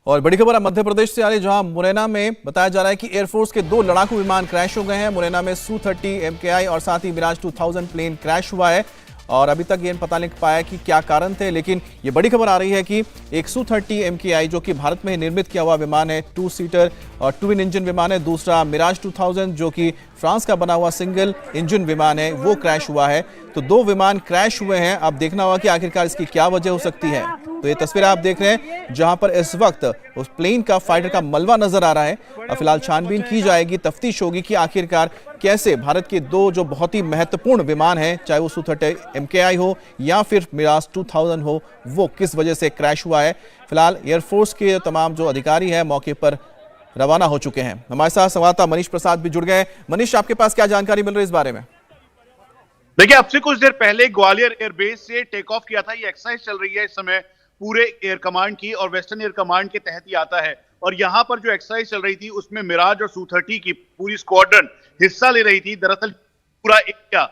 और बड़ी खबर मध्य प्रदेश से आ रही, जहां मुरैना में बताया जा रहा है कि एयरफोर्स के 2 लड़ाकू विमान क्रैश हो गए हैं। मुरैना में Su-30 MKI और साथ ही मिराज 2000 प्लेन क्रैश हुआ है और अभी तक ये पता नहीं पाया कि क्या कारण थे, लेकिन ये बड़ी खबर आ रही है कि एक Su-30 MKI जो कि भारत में ही निर्मित किया हुआ विमान है, 2 सीटर और ट्विन इंजन विमान है। दूसरा मिराज 2000 जो कि फ्रांस का बना हुआ सिंगल इंजन विमान है, वो क्रैश हुआ है। तो 2 विमान क्रैश हुए हैं। अब देखना होगा कि आखिरकार इसकी क्या वजह हो सकती है। तो ये तस्वीर आप देख रहे हैं जहां पर इस वक्त उस प्लेन का फाइटर का मलबा नजर आ रहा है और फिलहाल छानबीन की जाएगी, तफ्तीश होगी कि आखिरकार कैसे भारत के 2 जो बहुत ही महत्वपूर्ण विमान हैं, चाहे वो Su-30 MKI हो या फिर मिराज 2000 हो, वो किस वजह से क्रैश हुआ है। फिलहाल एयरफोर्स के तमाम जो अधिकारी हैं मौके पर रवाना हो चुके हैं। हमारे साथ संवाददाता मनीष प्रसाद भी जुड़ गए। मनीष, आपके पास क्या जानकारी मिल रही है इस बारे में? देखिए, अब से कुछ देर पहले ग्वालियर एयरबेस से टेक ऑफ किया था। ये एक्सरसाइज चल रही है इस समय पूरे एयर कमांड की और वेस्टर्न एयर कमांड के तहत ही आता है। और यहाँ पर जो एक्सरसाइज चल रही थी उसमें मिराज और Su-30 की पूरी स्क्वाड्रन हिस्सा ले रही थी। दरअसल पूरा एरिया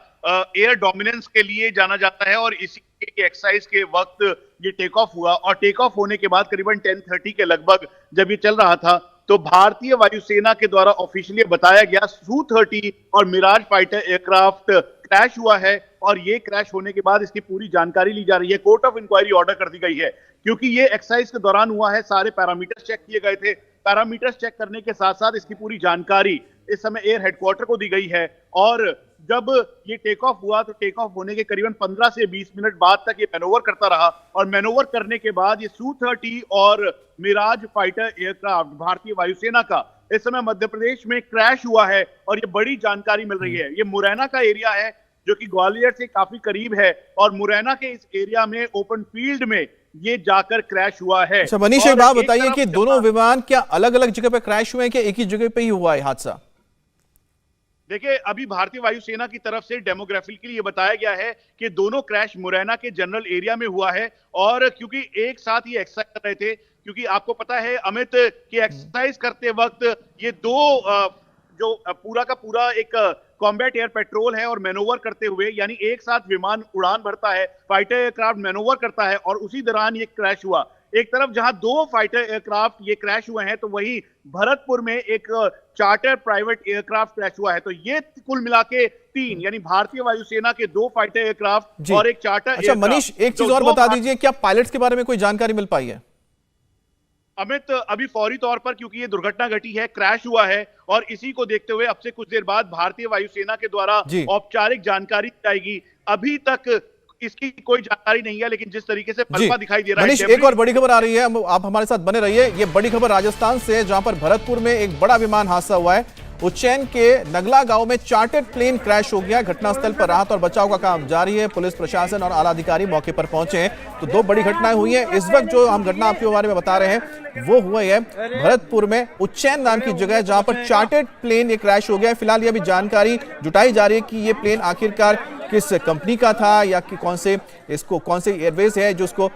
एयर डोमिनेंस के लिए जाना जाता है और इसी एक्सरसाइज के वक्त ये टेक ऑफ हुआ। और टेक ऑफ होने के बाद करीबन 10:30 के लगभग जब ये चल रहा था तो भारतीय वायुसेना के द्वारा ऑफिशियली बताया गया Su-30 और मिराज फाइटर एयरक्राफ्ट क्रैश हुआ है। और ये क्रैश होने के बाद इसकी पूरी जानकारी ली जा रही है। कोर्ट ऑफ इंक्वायरी ऑर्डर कर दी गई है क्योंकि ये एक्सरसाइज के दौरान हुआ है। सारे पैरामीटर्स चेक किए गए थे। पैरामीटर्स चेक करने के साथ साथ इसकी पूरी जानकारी इस समय एयर हेडक्वार्टर को दी गई है। और जब ये टेक ऑफ हुआ तो टेक ऑफ होने के करीबन 15 से 20 मिनट बाद तक ये मैनोवर करता रहा और मैनोवर करने के बाद ये Su-30 और मिराज फाइटर एयरक्राफ्ट भारतीय वायुसेना का इस समय मध्य प्रदेश में क्रैश हुआ है। और ये बड़ी जानकारी मिल रही है। ये मुरैना का एरिया है जो कि ग्वालियर से काफी करीब है और मुरैना के इस एरिया में ओपन फील्ड में ये जाकर क्रैश हुआ है। अच्छा मनीष, एक बात बताइए कि दोनों विमान क्या अलग अलग जगह पे क्रैश हुए हैं कि एक ही जगह पे ही हुआ है हादसा? देखिए, अभी भारतीय वायुसेना की तरफ से डेमोग्राफिकली ये बताया गया है कि दोनों क्रैश मुरैना के जनरल एरिया में हुआ है। और क्योंकि एक साथ ही एक्सरसाइज कर रहे थे, क्योंकि आपको पता है अमित कि एक्सरसाइज करते वक्त ये 2 जो पूरा का पूरा एक कॉम्बैट एयर पेट्रोल है और मैनोवर करते हुए, यानी एक साथ विमान उड़ान भरता है, फाइटर एयरक्राफ्ट मैनोवर करता है और उसी दौरान ये क्रैश हुआ। एक तरफ जहां 2 फाइटर एयरक्राफ्ट ये क्रैश हुए हैं तो वहीं भरतपुर में एक चार्टर प्राइवेट एयरक्राफ्ट क्रैश हुआ है। तो ये कुल मिला के 3, यानी भारतीय वायुसेना के 2 फाइटर एयरक्राफ्ट और एक चार्टर। अच्छा मनीष, एक चीज और बता दीजिए, क्या पायलट्स के बारे में कोई जानकारी मिल पाई है? अमित, अभी फौरी तौर पर क्योंकि ये दुर्घटना घटी है, क्रैश हुआ है और इसी को देखते हुए अब से कुछ देर बाद भारतीय वायुसेना के द्वारा औपचारिक जानकारी जाएगी। अभी तक इसकी कोई जानकारी नहीं है, लेकिन जिस तरीके से मलबा दिखाई दे रहा है। मनीष, एक और बड़ी खबर आ रही है, आप हमारे साथ बने रहिए। ये बड़ी खबर राजस्थान से है, जहां पर भरतपुर में एक बड़ा विमान हादसा हुआ है। उज्जैन के नगला गांव में चार्टर्ड प्लेन क्रैश हो गया। घटनास्थल पर राहत और बचाव का काम जारी है। पुलिस प्रशासन और आला अधिकारी मौके पर पहुंचे हैं। तो 2 बड़ी घटनाएं हुई हैं। इस वक्त जो हम घटना आपके बारे में बता रहे हैं वो हुई है भरतपुर में उज्जैन नाम की जगह, जहां पर चार्टर्ड प्लेन ये क्रैश हो गया। फिलहाल ये अभी जानकारी जुटाई जा रही है कि ये प्लेन आखिरकार किस कंपनी का था या कि कौन से एयरवेज है जो उसको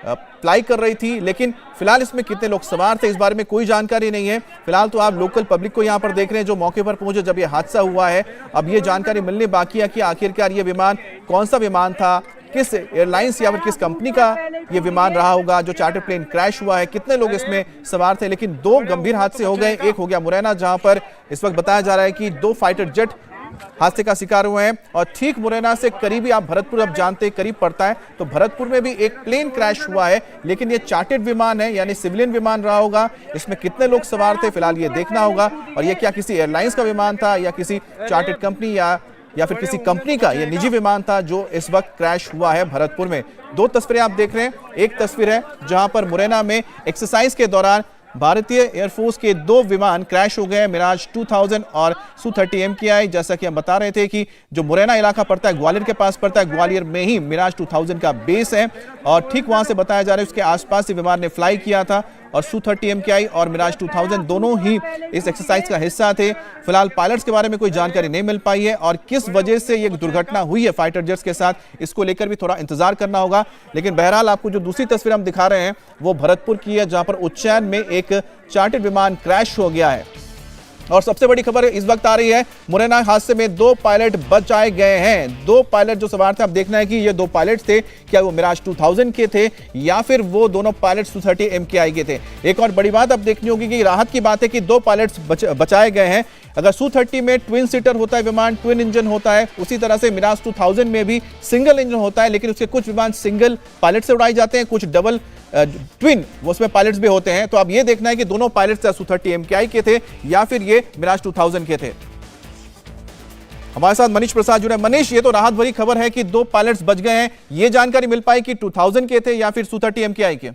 अप्लाई कर रही थी, लेकिन फिलहाल इसमें कितने लोग सवार थे इस बारे में कोई जानकारी नहीं है। फिलहाल तो आप लोकल पब्लिक को यहां पर देख रहे हैं जो मौके पर पहुंचे जब ये हादसा हुआ है। अब ये जानकारी मिलने बाकी है कि आखिरकार ये विमान कौन सा विमान था, किस एयरलाइंस या फिर किस कंपनी का ये विमान रहा होगा जो चार्टर प्लेन क्रैश हुआ है, कितने लोग इसमें सवार थे। लेकिन 2 गंभीर हादसे हो गए। एक हो गया मुरैना, जहां पर इस वक्त बताया जा रहा है कि 2 फाइटर जेट हादसे का शिकार हुए हैं और ठीक मुरैना से करीबी, आप भरतपुर अब जानते हैं करीब पड़ता है, तो भरतपुर में भी एक प्लेन क्रैश हुआ है। लेकिन ये चार्टर्ड विमान है, यानी सिविलियन विमान रहा होगा। इसमें कितने लोग सवार थे फिलहाल ये देखना होगा। और ये क्या किसी एयरलाइंस का विमान था या किसी चार्टर्ड कंपनी या फिर किसी कंपनी का ये निजी विमान था जो इस वक्त क्रैश हुआ है भरतपुर में। 2 तस्वीरें आप देख रहे हैं। एक तस्वीर है जहां पर मुरैना में एक्सरसाइज के दौरान भारतीय एयरफोर्स के 2 विमान क्रैश हो गए, मिराज 2000 और Su-30 MKI। जैसा कि हम बता रहे थे कि जो मुरैना इलाका पड़ता है ग्वालियर के पास पड़ता है, ग्वालियर में ही मिराज 2000 का बेस है और ठीक वहां से बताया जा रहा है उसके आसपास से विमान ने फ्लाई किया था। और Su-30 MKI और मिराज 2000 दोनों ही इस एक्सरसाइज का हिस्सा थे। फिलहाल पायलट्स के बारे में कोई जानकारी नहीं मिल पाई है और किस वजह से ये दुर्घटना हुई है फाइटर जेट्स के साथ, इसको लेकर भी थोड़ा इंतजार करना होगा। लेकिन बहरहाल आपको जो दूसरी तस्वीर हम दिखा रहे हैं वो भरतपुर की है, जहां पर उज्जैन में एक चार्टर्ड विमान क्रैश हो गया है और सबसे बड़ी खबर इस वक्त आ रही है, मुरैना हादसे में 2 पायलट बचाए गए हैं। 2 पायलट जो सवार थे, अब देखना है कि ये 2 पायलट थे, क्या वो मिराज 2000 के थे या फिर वो दोनों पायलट Su-30 MKI के थे। एक और बड़ी बात अब देखनी होगी कि राहत की बात है कि 2 पायलट्स बचाए गए हैं। अगर Su-30 में ट्विन सीटर होता है विमान, ट्विन इंजन होता है, उसी तरह से मिराज 2000 में भी सिंगल इंजन होता है, लेकिन उसके कुछ विमान सिंगल पायलट से उड़ाए जाते हैं, कुछ डबल ट्विन वो उसमें पायलट्स भी होते हैं। तो अब ये देखना है कि दोनों पायलट्स Su-30 MKI के थे या फिर ये मिराज 2000 के थे। हमारे साथ मनीष प्रसाद जुड़े। मनीष, ये तो राहत भरी खबर है कि 2 पायलट्स बच गए हैं, ये जानकारी मिल पाई कि 2000 के थे या फिर Su-30 MKI के?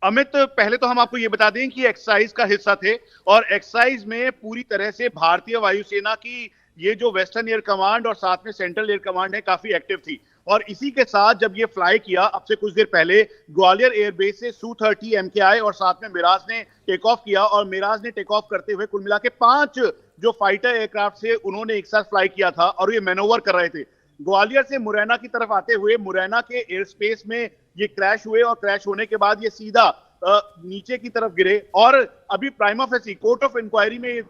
अमित, पहले तो हम आपको ये बता दें कि एक्सरसाइज का हिस्सा थे और एक्सरसाइज में पूरी तरह से भारतीय वायुसेना की ये जो वेस्टर्न एयर कमांड और साथ में सेंट्रल एयर कमांड है काफी एक्टिव थी। और इसी के साथ जब ये फ्लाई किया अब से कुछ देर पहले ग्वालियर एयरबेस से Su-30 MKI और साथ में मिराज ने टेक ऑफ किया, और मिराज ने टेक ऑफ करते हुए कुल मिला के 5 जो फाइटर एयरक्राफ्ट से उन्होंने एक साथ फ्लाई किया था और ये मैनोवर कर रहे थे। ग्वालियर से मुरैना की तरफ आते हुए मुरैना के एयर स्पेस में ये क्रैश हुए और क्रैश होने के बाद ये सीधा नीचे की तरफ गिरे। और अभी prima facie court of inquiry में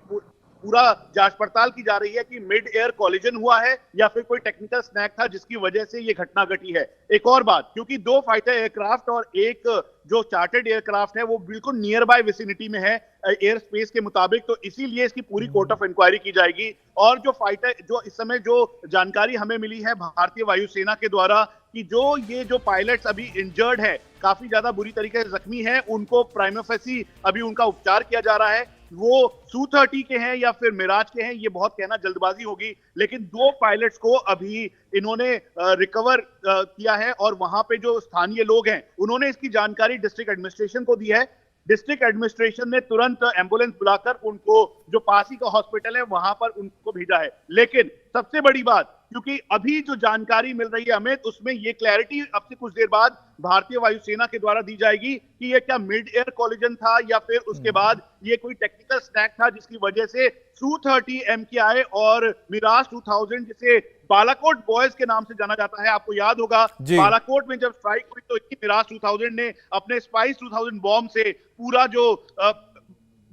पूरा जांच पड़ताल की जा रही है कि मिड एयर कॉलिजन हुआ है या फिर कोई टेक्निकल स्नैक था जिसकी वजह से ये घटना घटी है। एक और बात, क्योंकि 2 फाइटर एयरक्राफ्ट और एक जो चार्टर्ड एयरक्राफ्ट है वो बिल्कुल नियर बाय विसिनिटी में है एयर स्पेस के मुताबिक, तो इसीलिए इसकी पूरी कोर्ट ऑफ इंक्वायरी की जाएगी। और जो फाइटर, जो इस समय जो जानकारी हमें मिली है भारतीय वायुसेना के द्वारा कि जो पायलट्स अभी इंजर्ड है, काफी ज्यादा बुरी तरीके से जख्मी है, उनको प्राइमा फेसी अभी उनका उपचार किया जा रहा है। वो Su-30 के हैं या फिर मिराज के हैं ये बहुत कहना जल्दबाजी होगी, लेकिन 2 पायलट्स को अभी इन्होंने रिकवर किया है और वहां पे जो स्थानीय लोग हैं उन्होंने इसकी जानकारी डिस्ट्रिक्ट एडमिनिस्ट्रेशन को दी है। डिस्ट्रिक्ट एडमिनिस्ट्रेशन ने तुरंत एम्बुलेंस बुलाकर उनको जो पास ही का हॉस्पिटल है वहां पर उनको भेजा है। लेकिन सबसे बड़ी बात, क्योंकि अभी जो जानकारी मिल रही है अमित, उसमें ये क्लैरिटी अब से कुछ देर बाद भारतीय वायुसेना के द्वारा दी जाएगी कि ये क्या मिड एयर कॉलिजन था या फिर उसके बाद ये कोई टेक्निकल स्नैक था जिसकी वजह से Su-30 MKI और मिराज 2000, जिसे बालाकोट बॉयज के नाम से जाना जाता है, आपको याद होगा बालाकोट में जब स्ट्राइक हुई तो मिराज 2000 ने अपने स्पाइस 2000 बॉम्ब से पूरा जो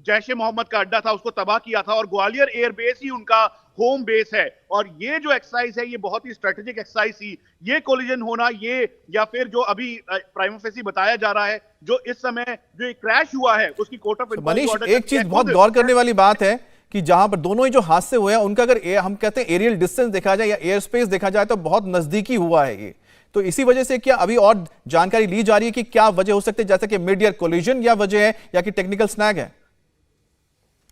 जैश-ए मोहम्मद का अड्डा था उसको तबाह किया था, और ग्वालियर एयरबेस ही उनका होम बेस है। और ये जो एक्सरसाइज है ये बहुत ही स्ट्रेटेजिक एक्सरसाइज थी। ये कोलिजन होना, ये या फिर जो अभी प्राइमा फेसी बताया जा रहा है जो इस समय जो ये क्रैश हुआ है उसकी कोर्ट ऑफ इंक्वायरी। मनीष, एक चीज बहुत गौर करने वाली बात है कि जहां पर दोनों ही जो हादसे हुए हैं उनका अगर हम कहते हैं एरियल डिस्टेंस देखा जाए या एयर स्पेस देखा जाए तो बहुत नजदीकी हुआ है ये, तो इसी वजह से क्या अभी और जानकारी ली जा रही है कि क्या वजह हो सकती है, जैसे कि मिड एयर कोलिजन या वजह है या कि टेक्निकल स्नैग है?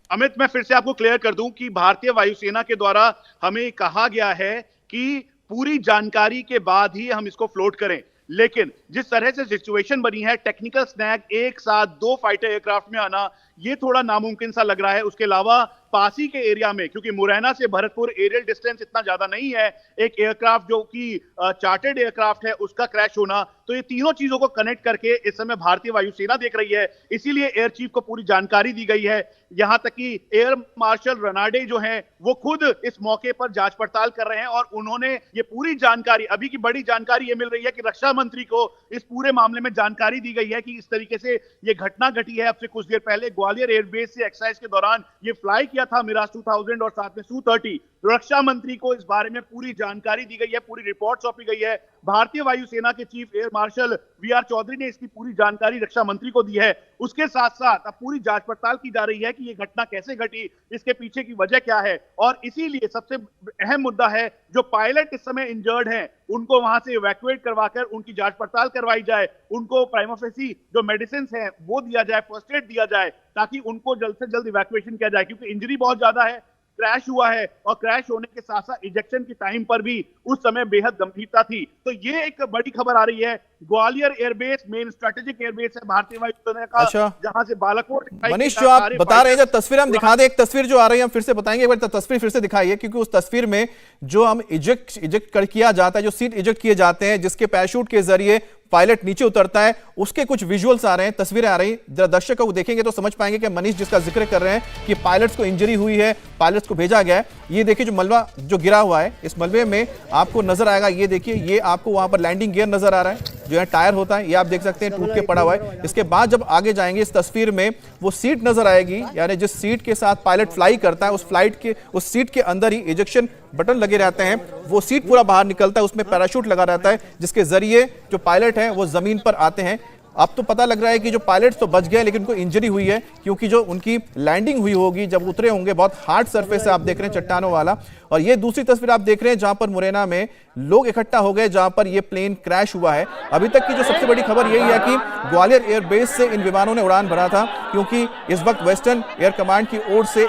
अमित, मैं फिर से आपको क्लियर कर दूं कि भारतीय वायुसेना के द्वारा हमें कहा गया है कि पूरी जानकारी के बाद ही हम इसको फ्लोट करें, लेकिन जिस तरह से सिचुएशन बनी है, टेक्निकल स्नैग एक साथ 2 फाइटर एयरक्राफ्ट में आना ये थोड़ा नामुमकिन सा लग रहा है। उसके अलावा पासी के एरिया में, क्योंकि मुरैना से भरतपुर एरियल डिस्टेंस इतना ज्यादा नहीं है, एक एयरक्राफ्ट जो कि चार्टर्ड एयरक्राफ्ट है उसका क्रैश होना, तो ये तीनों चीजों को कनेक्ट करके इस समय भारतीय वायुसेना देख रही है। इसीलिए एयर चीफ को पूरी जानकारी दी गई है। यहां तक कि एयर मार्शल रनाडे जो हैं वो खुद इस मौके पर जांच पड़ताल कर रहे हैं और उन्होंने ये पूरी जानकारी, अभी की बड़ी जानकारी ये मिल रही है कि रक्षा मंत्री को इस पूरे मामले में जानकारी दी गई है कि इस तरीके से ये घटना घटी है। अब से कुछ देर पहले ग्वालियर एयरबेस से एक्सरसाइज के दौरान ये फ्लाई किया था मिराज 2000 और साथ में Su-30। रक्षा मंत्री को इस बारे में पूरी जानकारी दी गई है, पूरी रिपोर्ट सौंपी गई है। भारतीय वायुसेना के chief air marshal V R. Chaudhari ने इसकी पूरी जानकारी रक्षा मंत्री को दी है। उसके साथ साथ अब पूरी जांच पड़ताल की जा रही है कि ये घटना कैसे घटी, इसके पीछे की वजह क्या है, और इसीलिए सबसे अहम मुद्दा है जो पायलट इस समय इंजर्ड हैं उनको वहां से इवैक्यूएट करवाकर उनकी जांच पड़ताल करवाई जाए, उनको प्राइमा फेसी जो मेडिसिन है वो दिया जाए, फर्स्ट एड दिया जाए, ताकि उनको जल्द से जल्द इवैक्यूएशन किया जाए, क्योंकि इंजरी बहुत ज्यादा है, क्रैश हुआ है और क्रैश होने के साथ साथ इजेक्शन के टाइम पर भी उस समय बेहद गंभीरता थी। तो ये एक बड़ी खबर आ रही है। Gwalior airbase main strategic airbase है भारतीय वायुसेना का, जहां से बालाकोट। मनीष, जो आप बता रहे हैं, जब तस्वीर हम दिखा दें, एक तस्वीर जो आ रही है हम फिर से बताएंगे, एक बार तस्वीर फिर से दिखाइए, क्योंकि उस तस्वीर में जो हम इजेक्ट किया जाता है, जो सीट इजेक्ट किए जाते हैं, जिसके पैराशूट के जरिए पायलट नीचे उतरता है, उसके कुछ विजुअल्स आ रहे हैं, तस्वीरें आ रही। जरा दर्शकों को देखेंगे तो समझ पाएंगे कि मनीष जिसका जिक्र कर रहे हैं कि पायलट्स को इंजरी हुई है, पायलट्स को भेजा गया है। ये देखिए जो मलबा जो गिरा हुआ है, इस मलबे में आपको नजर आएगा, ये देखिए, ये आपको वहां पर लैंडिंग गियर नजर आ रहा है, जो है टायर होता है, ये आप देख सकते हैं टूट के पड़ा हुआ है। इसके बाद जब आगे जाएंगे इस तस्वीर में वो सीट नजर आएगी, यानी जिस सीट के साथ पायलट फ्लाई करता है उस सीट के अंदर ही इजेक्शन बटन लगे रहते हैं। वो सीट पूरा बाहर निकलता है, उसमें पैराशूट लगा रहता है जिसके जरिए जो पायलट है वो जमीन पर आते हैं। अब तो पता लग रहा है कि जो पायलट्स तो बच गए लेकिन उनको इंजरी हुई है, क्योंकि जो उनकी लैंडिंग हुई होगी जब उतरे होंगे, बहुत हार्ड सरफेस है आप देख रहे हैं चट्टानों वाला। और ये दूसरी तस्वीर आप देख रहे हैं जहां पर मुरैना में लोग इकट्ठा हो गए जहां पर ये प्लेन क्रैश हुआ है। अभी तक की जो सबसे बड़ी खबर यही है कि ग्वालियर एयरबेस से इन विमानों ने उड़ान भरा था, क्योंकि इस वक्त वेस्टर्न एयर कमांड की ओर से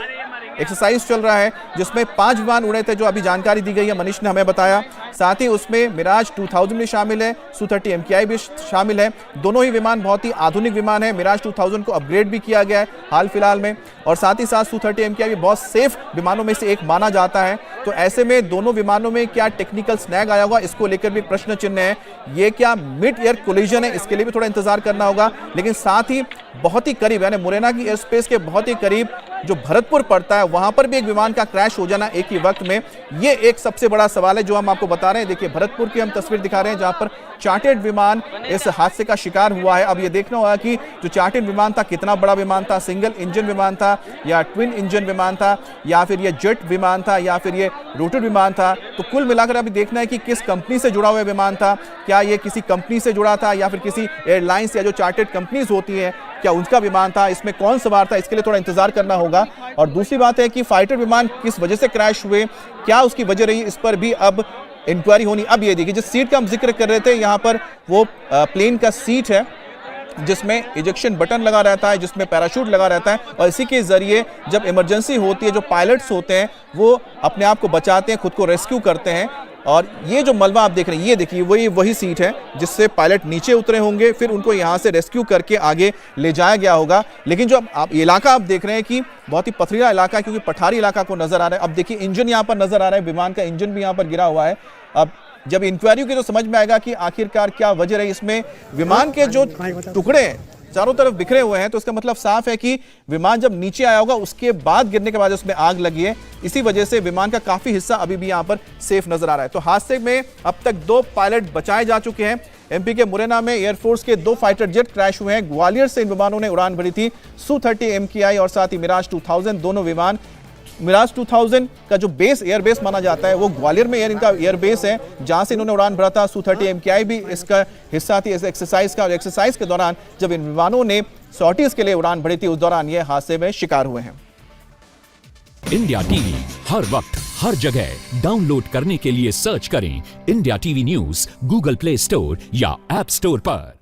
एक्सरसाइज चल रहा है जिसमें 5 विमान उड़े थे, जो अभी जानकारी दी गई है, मनीष ने हमें बताया। साथ ही उसमें मिराज 2000 भी शामिल है, Su-30 MKI भी शामिल है। दोनों ही विमान बहुत ही आधुनिक विमान है। मिराज 2000 को अपग्रेड भी किया गया है हाल फिलहाल में, और साथ ही साथ Su-30 MKI भी बहुत सेफ विमानों में से एक माना जाता है। तो ऐसे में दोनों विमानों में क्या टेक्निकल स्नैग आया होगा, इसको लेकर भी प्रश्न चिन्ह है। ये क्या मिड एयर कोलिजन है, इसके लिए भी थोड़ा इंतजार करना होगा। लेकिन साथ ही बहुत ही करीब, यानी मुरैना की एयर स्पेस के बहुत ही करीब जो भरतपुर पड़ता है, वहां पर भी एक विमान का क्रैश हो जाना एक ही वक्त में, ये एक सबसे बड़ा सवाल है जो हम आपको बता रहे हैं। देखिए भरतपुर की हम तस्वीर दिखा रहे हैं जहां पर चार्टर्ड विमान इस हादसे का शिकार हुआ है। अब ये देखना होगा कि जो चार्टर्ड विमान था कितना बड़ा विमान था, सिंगल इंजन विमान था या ट्विन इंजन विमान था, या फिर ये जेट विमान था, या फिर ये रोटेड विमान था। तो कुल मिलाकर अभी देखना है कि किस कंपनी से जुड़ा हुआ विमान था, क्या ये किसी कंपनी से जुड़ा था या फिर किसी एयरलाइंस या जो चार्टर्ड कंपनीज होती है क्या उनका विमान था, इसमें कौन सवार था, इसके लिए थोड़ा इंतजार करना होगा। और दूसरी बात है कि फाइटर विमान किस वजह से क्रैश हुए, क्या उसकी वजह रही, इस पर भी अब इंक्वायरी होनी। अब ये देखिए जिस सीट का हम जिक्र कर रहे थे, यहाँ पर वो प्लेन का सीट है जिसमें इजेक्शन बटन लगा रहता है, जिसमें पैराशूट लगा रहता है, और इसी के जरिए जब इमरजेंसी होती है जो पायलट्स होते हैं वो अपने आप को बचाते हैं, खुद को रेस्क्यू करते हैं। और ये जो मलबा आप देख रहे हैं, ये देखिए वही सीट है जिससे पायलट नीचे उतरे होंगे, फिर उनको यहाँ से रेस्क्यू करके आगे ले जाया गया होगा। लेकिन जो आप इलाका आप देख रहे हैं कि बहुत ही पथरीला इलाका है, क्योंकि पठारी इलाका को नजर आ रहा है। अब देखिए इंजन यहाँ पर नजर आ रहा है, विमान का इंजन भी यहाँ पर गिरा हुआ है। अब जब इंक्वायरी की तो समझ में आएगा कि आखिरकार क्या वजह रही। इसमें विमान के जो टुकड़े चारों तरफ बिखरे हुए हैं, तो इसका मतलब साफ है कि विमान जब नीचे आया होगा उसके बाद गिरने के बाद उसमें आग लगी है। इसी वजह से विमान का काफी हिस्सा अभी भी यहां पर सेफ नजर आ रहा है। तो हादसे में अब तक 2 पायलट बचाए जा चुके हैं। एमपी के मुरैना में एयरफोर्स के 2 फाइटर जेट क्रैश हुए हैं। ग्वालियर से इन विमानों ने उड़ान भरी थी, Su-30 MKI और साथ ही मिराज 2000 दोनों विमान। मिराज 2000 का जो बेस एयरबेस माना जाता है वो ग्वालियर में इनका एयरबेस है, जहां से इन्होंने उड़ान भरा था। Su-30 MKI भी इसका हिस्सा थी इस एक्सरसाइज का, और एक्सरसाइज के दौरान जब इन विमानों ने सॉर्टीज के लिए उड़ान भरी थी उस दौरान ये हादसे में शिकार हुए हैं। इंडिया टीवी हर वक्त हर जगह डाउनलोड करने के लिए सर्च करें India TV news Google play store या ऐप स्टोर पर।